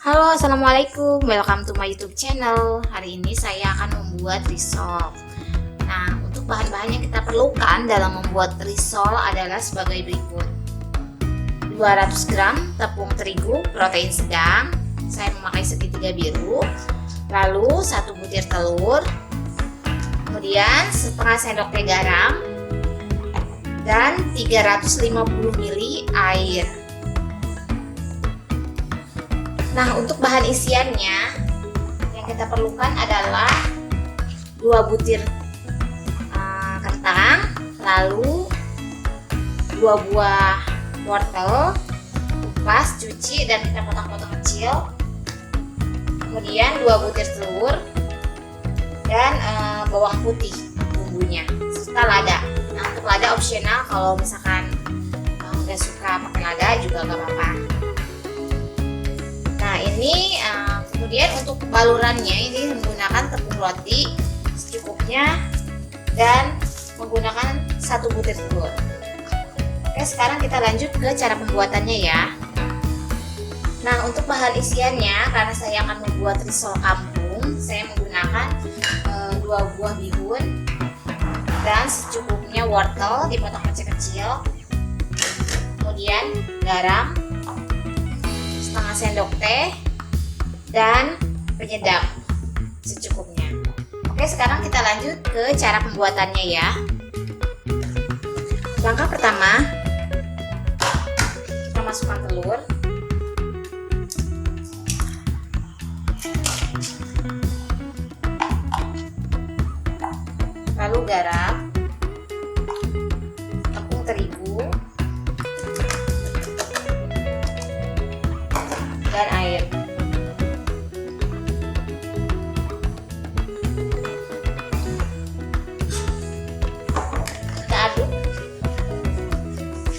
Halo, assalamualaikum. Welcome to my YouTube channel. Hari ini saya akan membuat risol. Nah, untuk bahan-bahan yang kita perlukan dalam membuat risol adalah sebagai berikut: 200 gram tepung terigu protein sedang, saya memakai segitiga biru. Lalu 1 butir telur, kemudian setengah sendok teh garam, dan 350 ml air. Nah, untuk bahan isiannya yang kita perlukan adalah 2 butir kentang, lalu 2 buah wortel, kupas, cuci, dan kita potong-potong kecil. Kemudian 2 butir telur dan bawang putih bumbunya, serta lada. Nah, untuk lada opsional, kalau misalkan nggak suka pakai lada juga nggak apa-apa. Nah, ini kemudian untuk balurannya ini menggunakan tepung roti secukupnya dan menggunakan 1 butir telur. Oke, sekarang kita lanjut ke cara pembuatannya ya. Nah, untuk bahan isiannya, karena saya akan membuat risol kampung, saya menggunakan 2 buah bihun dan secukupnya wortel dipotong kecil-kecil, kemudian garam setengah sendok teh dan penyedap secukupnya. Oke, sekarang kita lanjut ke cara pembuatannya ya. Langkah pertama, kita masukkan telur, lalu garam, tepung terigu, dan air. Kita aduk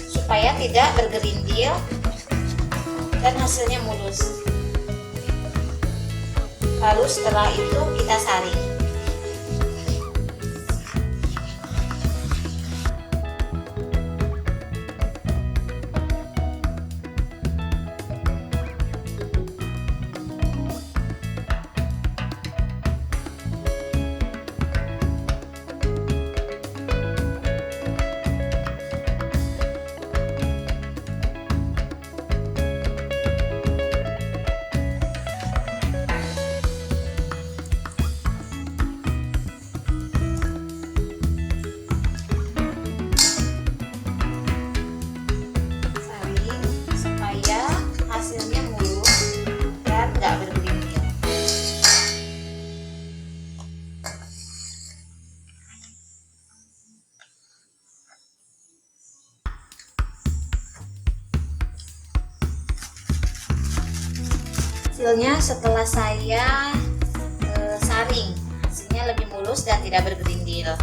supaya tidak bergerindil dan hasilnya mulus. Lalu setelah itu kita saring. Hasilnya mulus dan nggak bergerindil. Hasilnya setelah saya saring, hasilnya lebih mulus dan tidak bergerindil.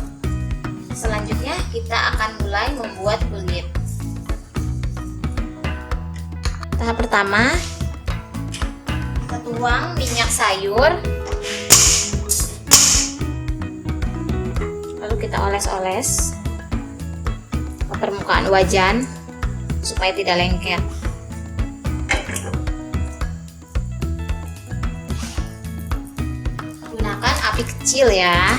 Selanjutnya kita akan mulai membuat kulit. Tahap pertama, kita tuang minyak sayur, lalu kita oles-oles ke permukaan wajan supaya tidak lengket. Gunakan api kecil ya.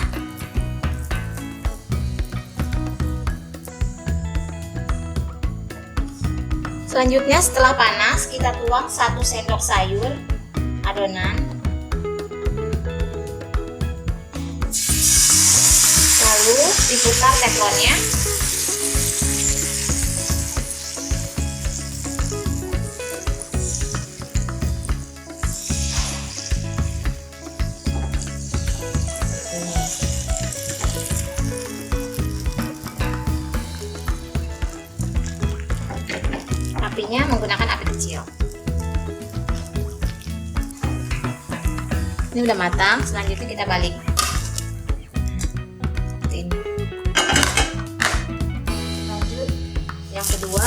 Selanjutnya, setelah panas, kita tuang 1 sendok sayur adonan, lalu diputar teflonnya. Apinya menggunakan api kecil. Ini udah matang, selanjutnya kita balik. Seperti ini. Lanjut yang kedua.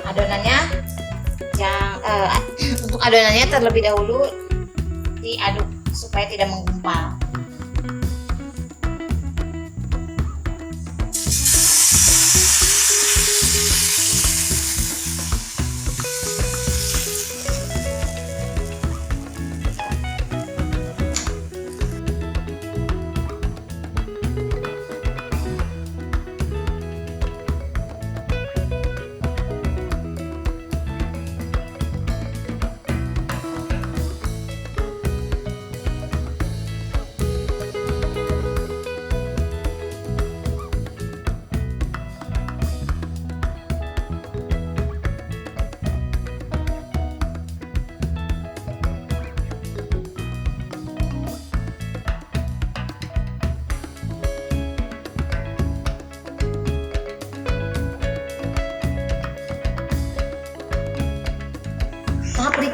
Adonannya untuk adonannya terlebih dahulu diaduk supaya tidak menggumpal.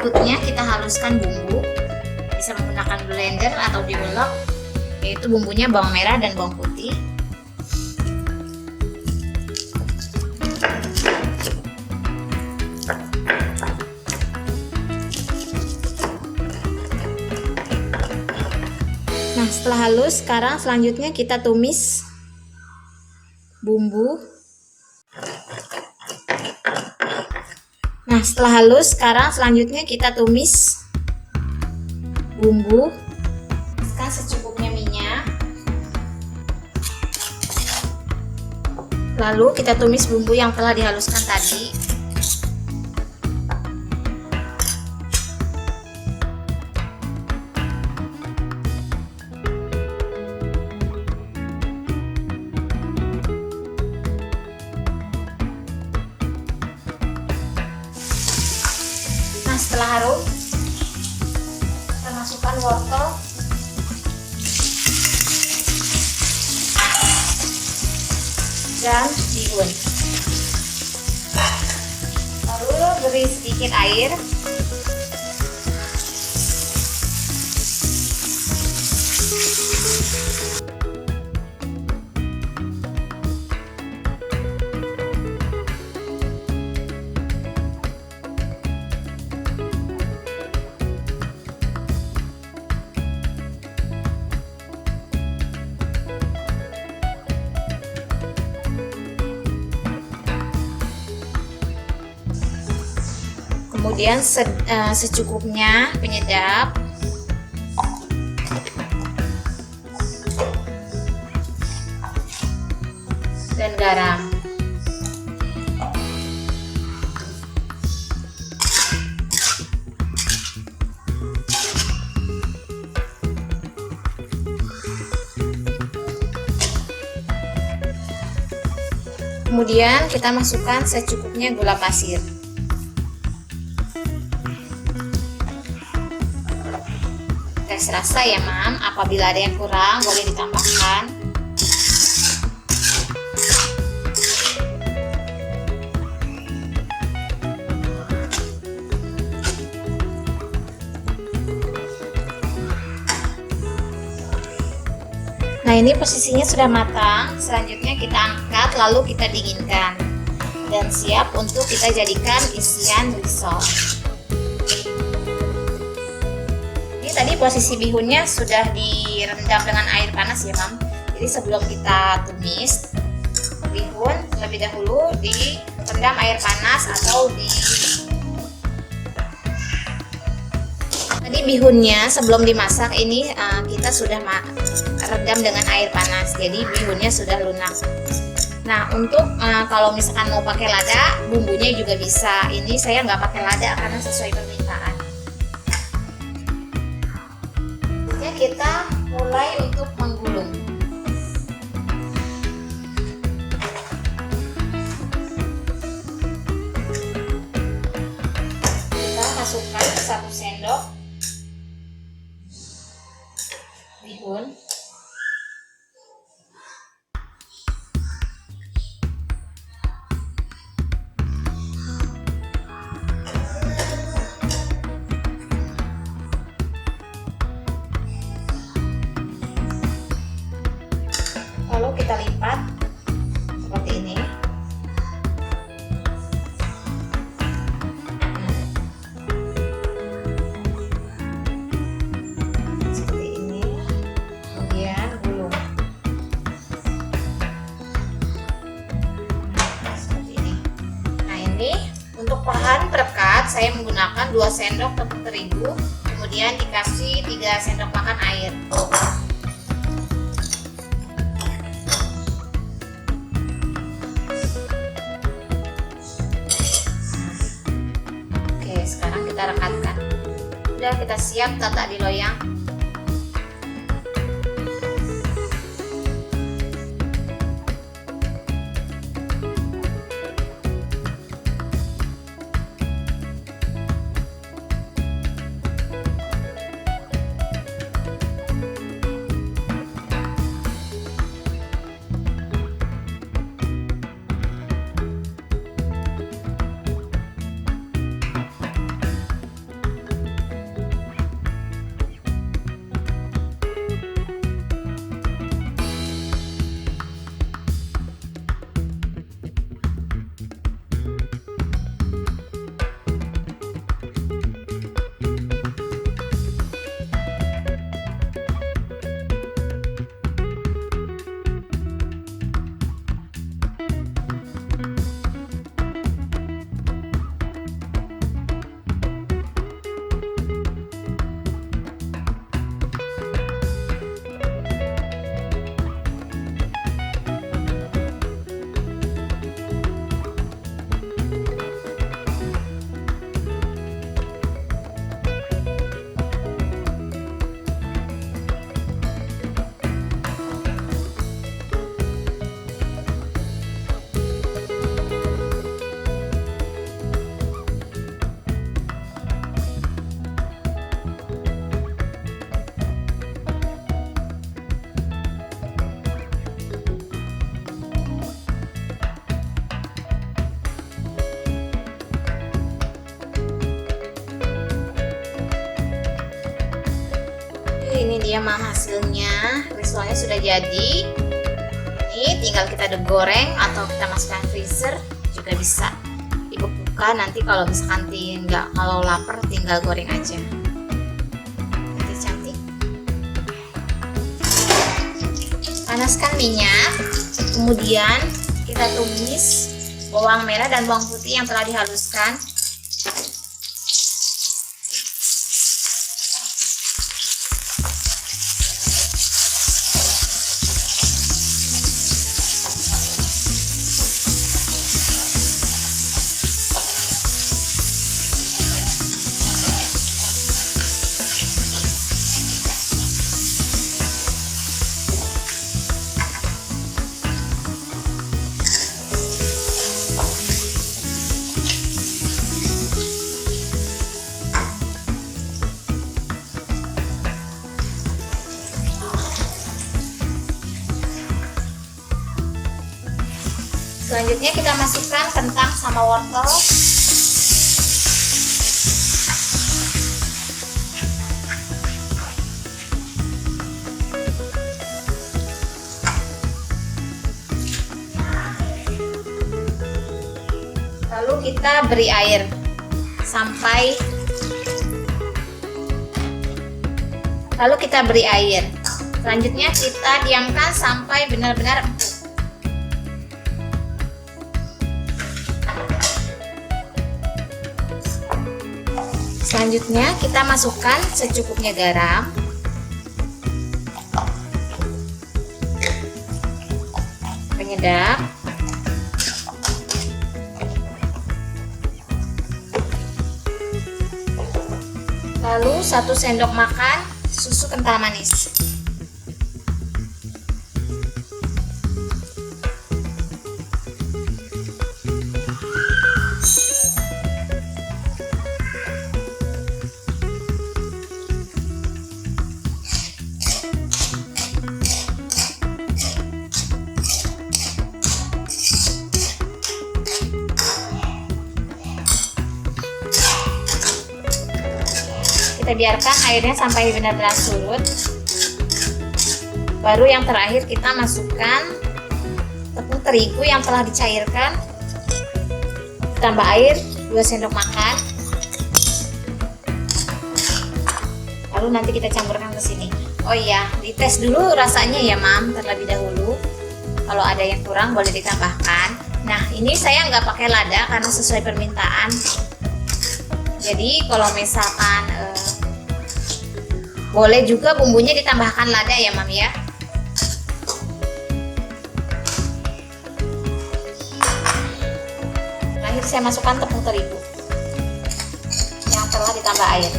berikutnya kita haluskan bumbu, bisa menggunakan blender atau diulek, yaitu bumbunya bawang merah dan bawang putih. Nah, setelah halus, sekarang selanjutnya kita tumis bumbu. Nah, setelah halus, sekarang selanjutnya kita tumis bumbu. Sekarang secukupnya minyak. Lalu kita tumis bumbu yang telah dihaluskan tadi. Nah, setelah harum, kita masukkan wortel, dan bihun. Lalu beri sedikit air. Kemudian secukupnya penyedap. Dan garam. Kemudian kita masukkan secukupnya gula pasir. Tes rasa ya, Mam. Apabila ada yang kurang, boleh ditambahkan. Nah, ini posisinya sudah matang. Selanjutnya kita angkat, lalu kita dinginkan. Dan siap untuk kita jadikan isian risol. Tadi posisi bihunnya sudah direndam dengan air panas ya, Mam. Jadi sebelum kita tumis bihun, terlebih dahulu direndam air panas atau tadi bihunnya sebelum dimasak ini kita sudah rendam dengan air panas. Jadi bihunnya sudah lunak. Nah, untuk kalau misalkan mau pakai lada, bumbunya juga bisa. Ini saya nggak pakai lada karena sesuai permintaan. Kita mulai untuk menggulung. Kita masukkan 1 sendok bihun. Lalu kita lipat seperti ini. Seperti ini. Kemudian gulung. Seperti ini. Nah, ini untuk bahan perekat saya menggunakan 2 sendok tepung terigu, kemudian dikasih 3 sendok makan air. Sekarang kita rekatkan. Udah, kita siap tata di loyang. ya mam, hasilnya rissolnya sudah jadi. Ini tinggal kita goreng atau kita masukkan freezer juga bisa. Dibekukan nanti kalau misalkan kalau lapar tinggal goreng aja. Nanti cantik. Panaskan minyak, kemudian kita tumis bawang merah dan bawang putih yang telah dihaluskan. Selanjutnya kita masukkan kentang sama wortel. Lalu kita beri air sampai Selanjutnya kita diamkan sampai benar-benar empuk. Selanjutnya kita masukkan secukupnya garam, penyedap, lalu 1 sendok makan susu kental manis. Kita biarkan airnya sampai benar-benar surut. Baru yang terakhir kita masukkan tepung terigu yang telah dicairkan. Tambah air 2 sendok makan. Lalu nanti kita campurkan ke sini. Oh iya, dites dulu rasanya ya mam terlebih dahulu. Kalau ada yang kurang boleh ditambahkan. Nah ini saya nggak pakai lada karena sesuai permintaan. Jadi kalau misalkan boleh juga bumbunya ditambahkan lada ya mam ya. Terakhir saya masukkan tepung terigu yang telah ditambah air.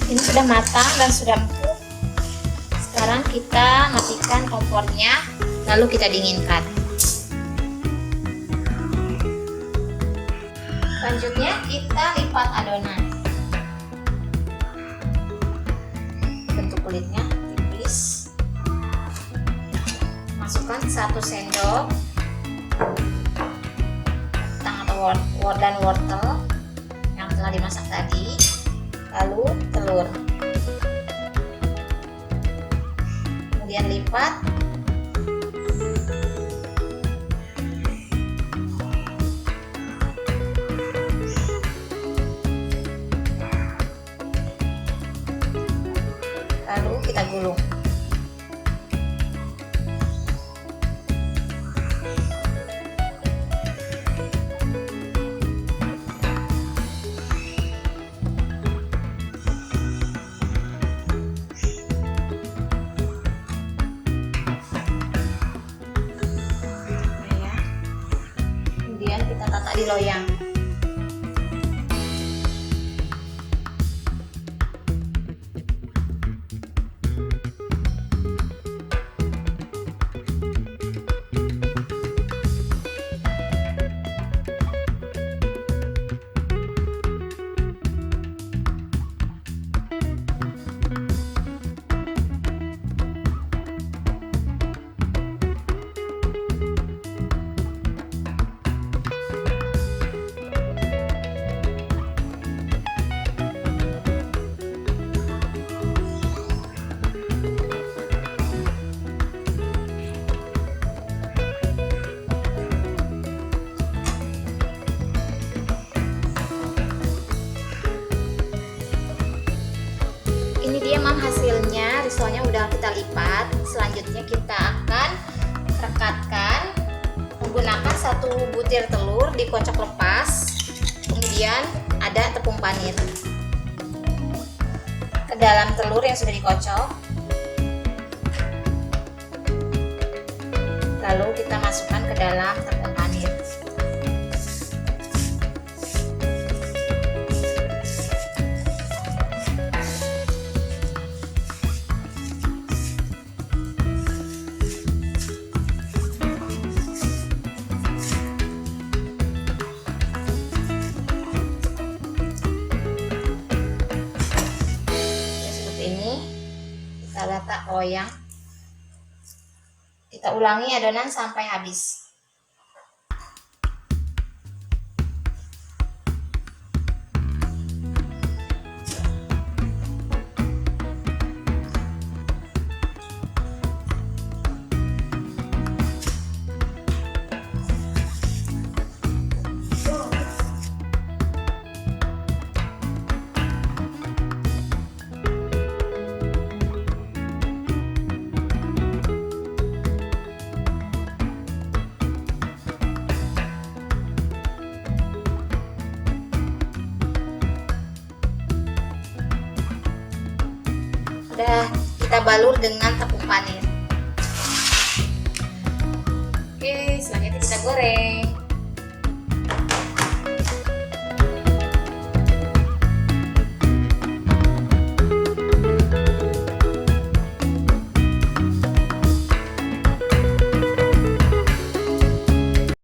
Ini sudah matang dan sudah empuk. Sekarang kita matikan kompornya, lalu kita dinginkan. Selanjutnya kita lipat adonan. Bentuk kulitnya tipis. Masukkan 1 sendok kentang atau wortel yang telah dimasak tadi. Lalu telur, kemudian lipat, lalu kita gulung. kita tata di loyang. Ini dia mam hasilnya, rissolnya udah kita lipat. Selanjutnya kita akan rekatkan menggunakan 1 butir telur dikocok lepas. Kemudian ada tepung panir ke dalam telur yang sudah dikocok. Lalu kita masukkan ke dalam tepung panir. Kita letak loyang, kita ulangi adonan sampai habis. Udah kita balur dengan tepung panir. Oke, selanjutnya kita goreng.